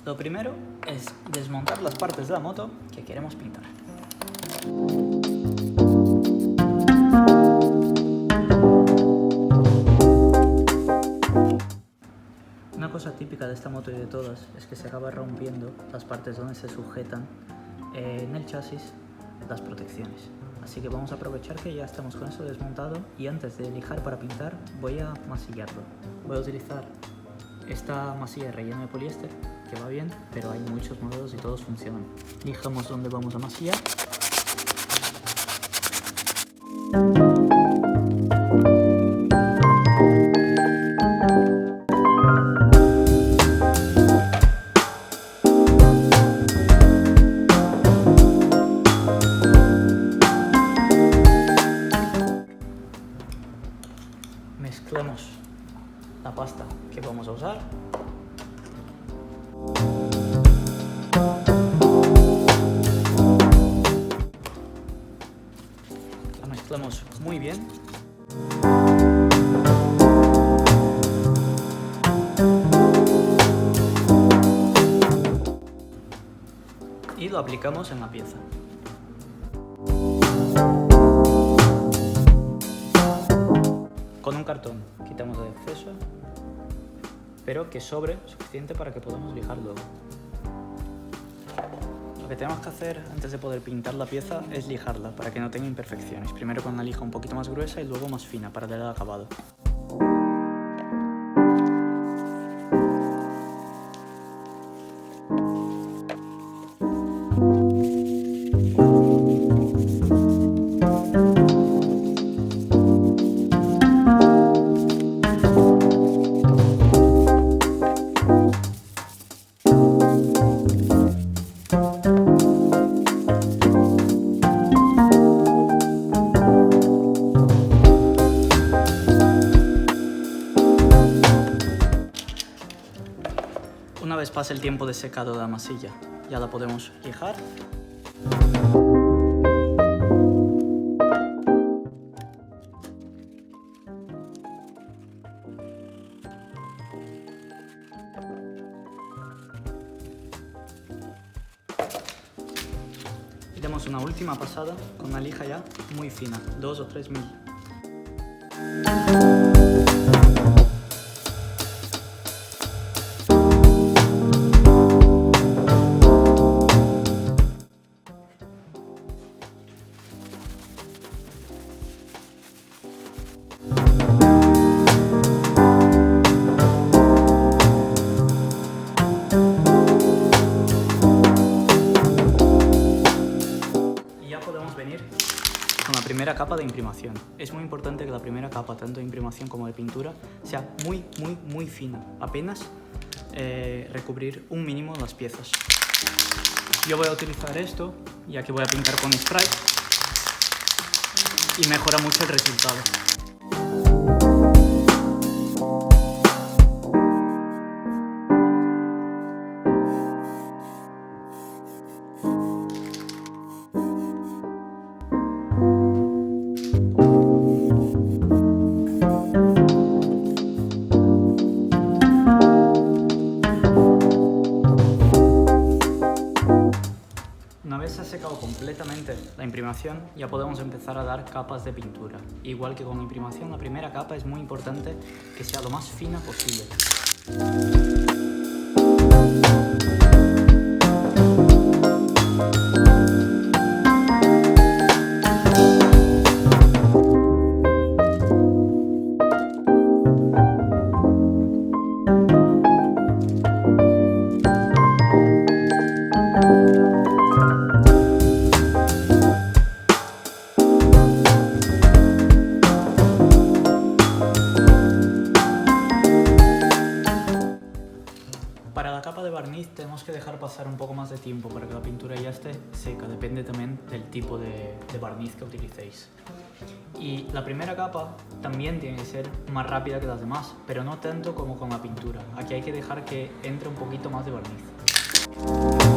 Lo primero es desmontar las partes de la moto que queremos pintar. Una cosa típica de esta moto y de todas es que se acaba rompiendo las partes donde se sujetan en el chasis las protecciones. Así que vamos a aprovechar que ya estamos con eso desmontado y antes de lijar para pintar voy a masillarlo. Voy a utilizar esta masilla rellena de poliéster que va bien, pero hay muchos modelos y todos funcionan. Lijamos donde vamos a masillar. Mezclamos la pasta que vamos a usar. La mezclamos muy bien. Y lo aplicamos en la pieza. Con un cartón quitamos el exceso, pero que sobre suficiente para que podamos lijar luego. Lo que tenemos que hacer antes de poder pintar la pieza es lijarla para que no tenga imperfecciones. Primero con una lija un poquito más gruesa y luego más fina para darle el acabado. Una vez pase el tiempo de secado de la masilla, ya la podemos lijar. Y damos una última pasada con una lija ya muy fina, 2 o 3 mil. Venir con la primera capa de imprimación. Es muy importante que la primera capa, tanto de imprimación como de pintura, sea muy fina, apenas recubrir un mínimo las piezas. Yo voy a utilizar esto, ya que voy a pintar con spray y mejora mucho el resultado. Una vez se ha secado completamente la imprimación, ya podemos empezar a dar capas de pintura. Igual que con la imprimación, la primera capa es muy importante que sea lo más fina posible. Para la capa de barniz tenemos que dejar pasar un poco más de tiempo para que la pintura ya esté seca, depende también del tipo de barniz que utilicéis. Y la primera capa también tiene que ser más rápida que las demás, pero no tanto como con la pintura. Aquí hay que dejar que entre un poquito más de barniz.